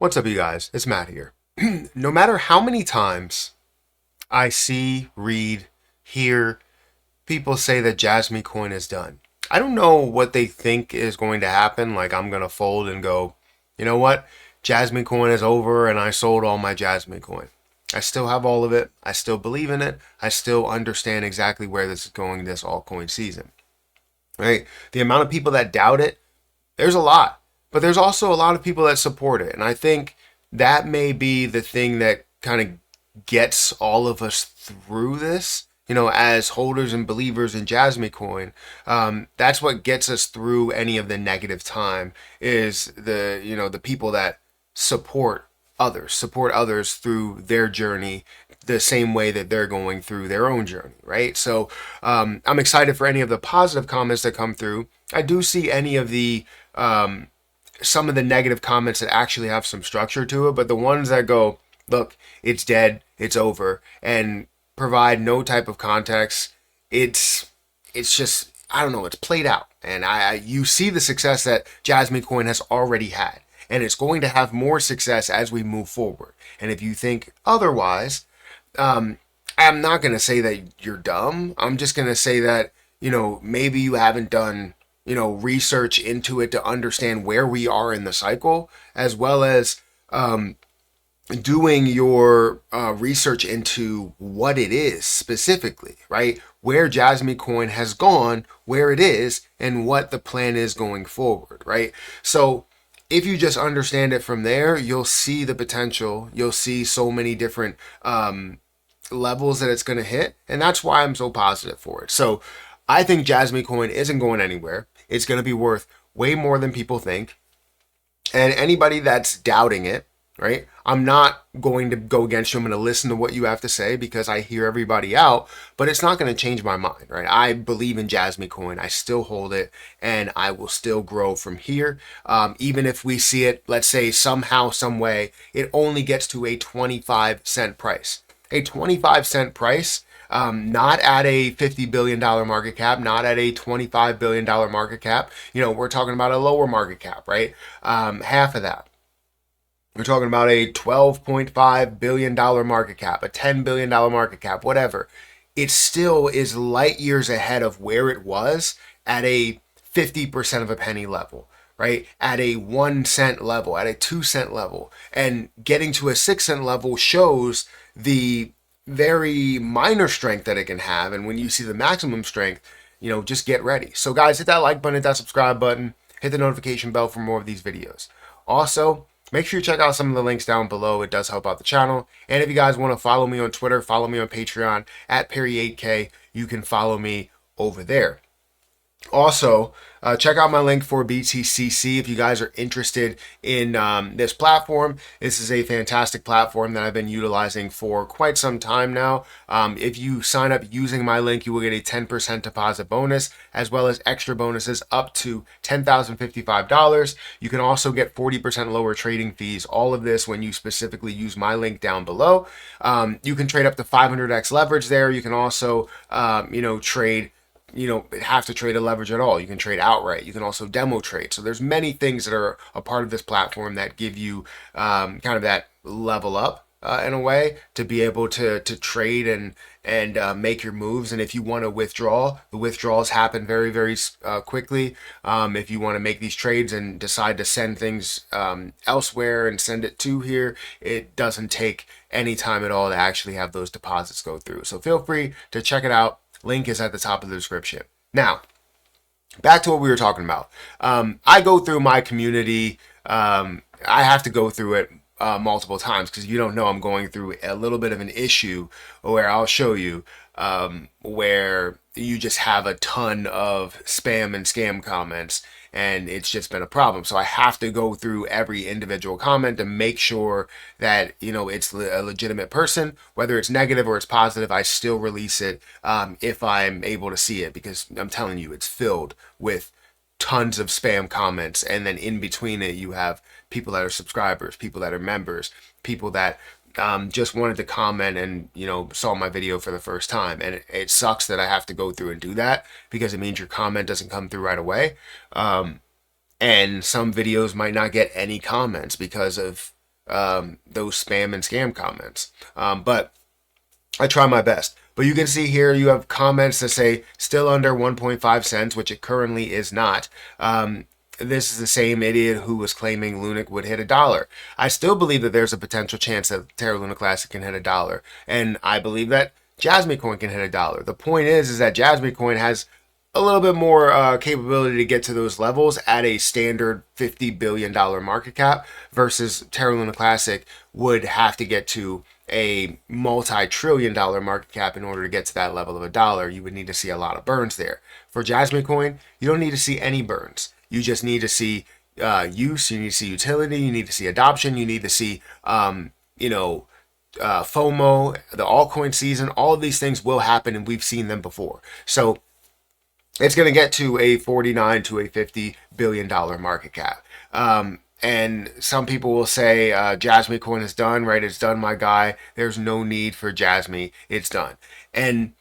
What's up, you guys? It's Matt here. No matter how many times I see, read, hear people say that Jasmycoin is done, I don't know what they think is going to happen. Like, I'm going to fold and go, you know what? Jasmycoin is over and I sold all my Jasmycoin. I still have all of it. I still believe in it. I still understand exactly where this is going this altcoin season. Right? The amount of people that doubt it, there's a lot. But there's also a lot of people that support it. And I think that may be the thing that kind of gets all of us through this, as holders and believers in Jasmycoin. That's what gets us through any of the negative time is the people that support others through their journey the same way that they're going through their own journey, right? So I'm excited for any of the positive comments that come through. I do see any of the some of the negative comments that actually have some structure to it, but the ones that go, look, it's dead, it's over, and provide no type of context, it's just, I don't know, it's played out. And you see the success that Jasmycoin has already had, and it's going to have more success as we move forward. And if you think otherwise, I'm not going to say that you're dumb. I'm just going to say that, maybe you haven't done research into it to understand where we are in the cycle, as well as doing your research into what it is specifically, right? Where Jasmycoin has gone, where it is, and what the plan is going forward, right? So if you just understand it from there, you'll see the potential. You'll see so many different levels that it's going to hit, and that's why I'm so positive for it. So I think Jasmycoin isn't going anywhere. It's going to be worth way more than people think. And anybody that's doubting it, right? I'm not going to go against you. I'm going to listen to what you have to say because I hear everybody out, but it's not going to change my mind, right? I believe in Jasmycoin. I still hold it, and I will still grow from here. Even if we see it, let's say somehow, some way, it only gets to a 25-cent price. A 25-cent price, not at a $50 billion market cap, not at a $25 billion market cap. We're talking about a lower market cap, right? Half of that. We're talking about a $12.5 billion market cap, a $10 billion market cap, whatever. It still is light years ahead of where it was at a 50% of a penny level, right? At a 1 cent level, at a 2 cent level. And getting to a 6 cent level shows the very minor strength that it can have. And when you see the maximum strength, just get ready. So guys, hit that like button, hit that subscribe button, hit the notification bell for more of these videos. Also, make sure you check out some of the links down below. It does help out the channel. And if you guys want to follow me on Twitter, follow me on Patreon at Perry8K. You can follow me over there. Also, check out my link for BTCC if you guys are interested in this platform. This is a fantastic platform that I've been utilizing for quite some time now. If you sign up using my link, you will get a 10% deposit bonus, as well as extra bonuses up to $10,055. You can also get 40% lower trading fees. All of this when you specifically use my link down below. You can trade up to 500x leverage there. You can also, trade. You don't have to trade a leverage at all. You can trade outright. You can also demo trade. So there's many things that are a part of this platform that give you kind of that level up in a way to be able to trade and make your moves. And if you want to withdraw, the withdrawals happen very, very quickly. If you want to make these trades and decide to send things elsewhere and send it to here, it doesn't take any time at all to actually have those deposits go through. So feel free to check it out. Link is at the top of the description. Now, back to what we were talking about. I go through my community. I have to go through it multiple times because you don't know I'm going through a little bit of an issue where I'll show you where you just have a ton of spam and scam comments, and it's just been a problem. So I have to go through every individual comment to make sure that, it's a legitimate person. Whether it's negative or it's positive, I still release it if I'm able to see it, because I'm telling you, it's filled with tons of spam comments. And then in between it, you have people that are subscribers, people that are members, people that just wanted to comment and saw my video for the first time. And it sucks that I have to go through and do that, because it means your comment doesn't come through right away. And some videos might not get any comments because of those spam and scam comments. But I try my best. But you can see here you have comments that say still under 1.5 cents, which it currently is not. This is the same idiot who was claiming Lunic would hit $1. I still believe that there's a potential chance that Terra Luna Classic can hit $1. And I believe that Jasmycoin can hit $1. The point is that Jasmycoin has a little bit more capability to get to those levels at a standard $50 billion market cap versus Terra Luna Classic would have to get to a multi-trillion dollar market cap in order to get to that level of $1. You would need to see a lot of burns there. For Jasmycoin, you don't need to see any burns. You just need to see use, you need to see utility, you need to see adoption, you need to see, FOMO, the altcoin season. All of these things will happen, and we've seen them before. So it's going to get to a 49 to a $50 billion market cap. And some people will say, Jasmycoin is done, right? It's done, my guy. There's no need for Jasmy. It's done. And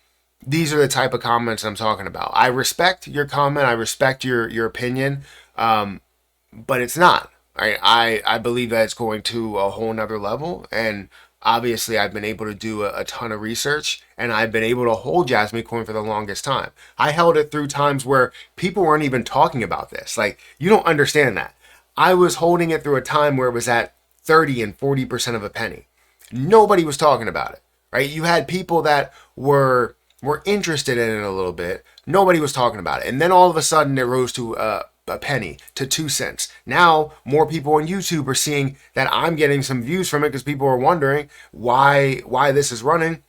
these are the type of comments I'm talking about. I respect your comment. I respect your opinion. But it's not. Right? I believe that it's going to a whole nother level. And obviously, I've been able to do a ton of research, and I've been able to hold Jasmycoin for the longest time. I held it through times where people weren't even talking about this. Like, you don't understand that. I was holding it through a time where it was at 30 and 40% of a penny. Nobody was talking about it, right? You had people that were interested in it a little bit. Nobody was talking about it. And then all of a sudden it rose to a penny, to 2 cents. Now more people on YouTube are seeing that I'm getting some views from it because people are wondering why this is running.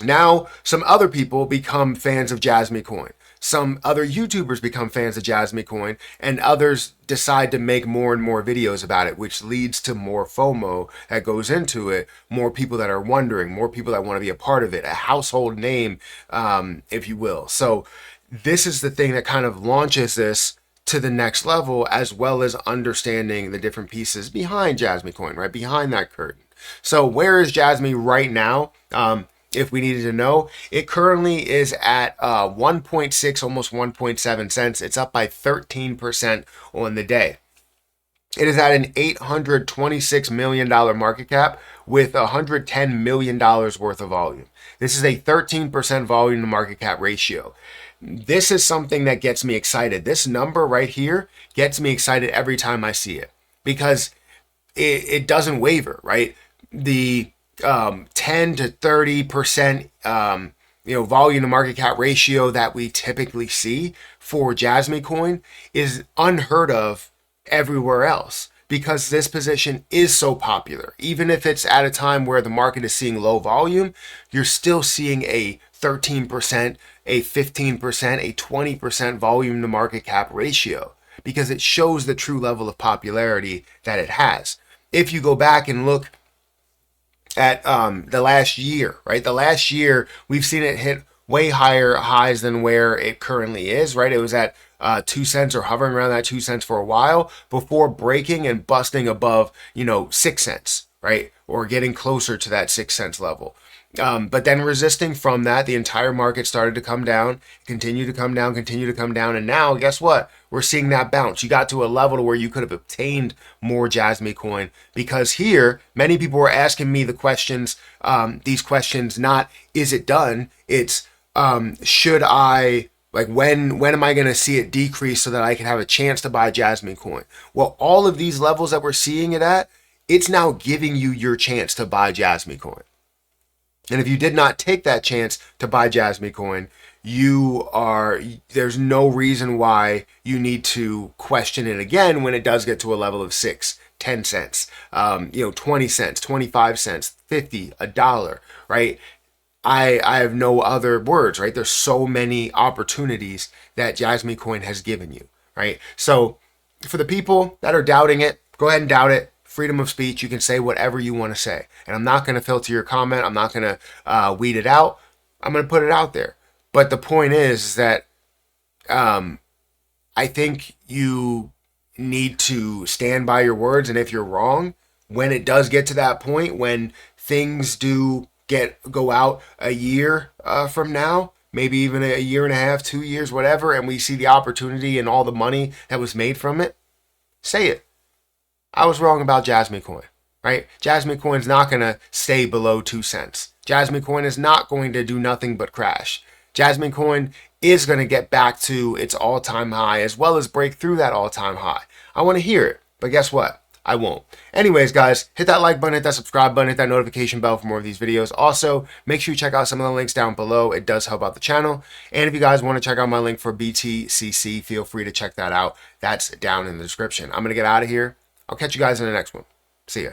Now some other people become fans of Jasmycoin. Some other YouTubers become fans of Jasmycoin, and others decide to make more and more videos about it, which leads to more FOMO that goes into it, more people that are wondering, more people that want to be a part of it, a household name, if you will. So this is the thing that kind of launches this to the next level, as well as understanding the different pieces behind Jasmycoin, right? Behind that curtain. So where is Jasmy right now? If we needed to know, it currently is at 1.6, almost 1.7 cents. It's up by 13% on the day. It is at an $826 million market cap with $110 million worth of volume. This is a 13% volume to market cap ratio. This is something that gets me excited. This number right here gets me excited every time I see it because it doesn't waver, right? The 10 to 30% volume to market cap ratio that we typically see for Jasmycoin is unheard of everywhere else because this position is so popular. Even if it's at a time where the market is seeing low volume, you're still seeing a 13%, a 15%, a 20% volume to market cap ratio because it shows the true level of popularity that it has. If you go back and look at the last year, right? The last year, we've seen it hit way higher highs than where it currently is, right? It was at 2 cents or hovering around that 2 cents for a while before breaking and busting above, 6 cents, right? Or getting closer to that 6 cents level. But then resisting from that, the entire market started to come down, continue to come down, and now guess what? We're seeing that bounce. You got to a level to where you could have obtained more Jasmycoin because here, many people were asking me the questions, these questions, not is it done? It's should I, like when am I going to see it decrease so that I can have a chance to buy Jasmycoin? Well, all of these levels that we're seeing it at, it's now giving you your chance to buy Jasmycoin. And if you did not take that chance to buy Jasmycoin, there's no reason why you need to question it again when it does get to a level of 6, 10 cents, 20 cents, 25 cents, 50, $1, right? I have no other words, right? There's so many opportunities that Jasmycoin has given you, right? So for the people that are doubting it, go ahead and doubt it. Freedom of speech. You can say whatever you want to say. And I'm not going to filter your comment. I'm not going to weed it out. I'm going to put it out there. But the point is that I think you need to stand by your words. And if you're wrong, when it does get to that point, when things do go out a year from now, maybe even a year and a half, 2 years, whatever, and we see the opportunity and all the money that was made from it, say it. I was wrong about Jasmycoin, right? Jasmycoin is not going to stay below 2 cents. Jasmycoin is not going to do nothing but crash. Jasmycoin is going to get back to its all-time high as well as break through that all-time high. I want to hear it, but guess what? I won't. Anyways, guys, hit that like button, hit that subscribe button, hit that notification bell for more of these videos. Also, make sure you check out some of the links down below. It does help out the channel. And if you guys want to check out my link for BTCC, feel free to check that out. That's down in the description. I'm going to get out of here. I'll catch you guys in the next one. See ya.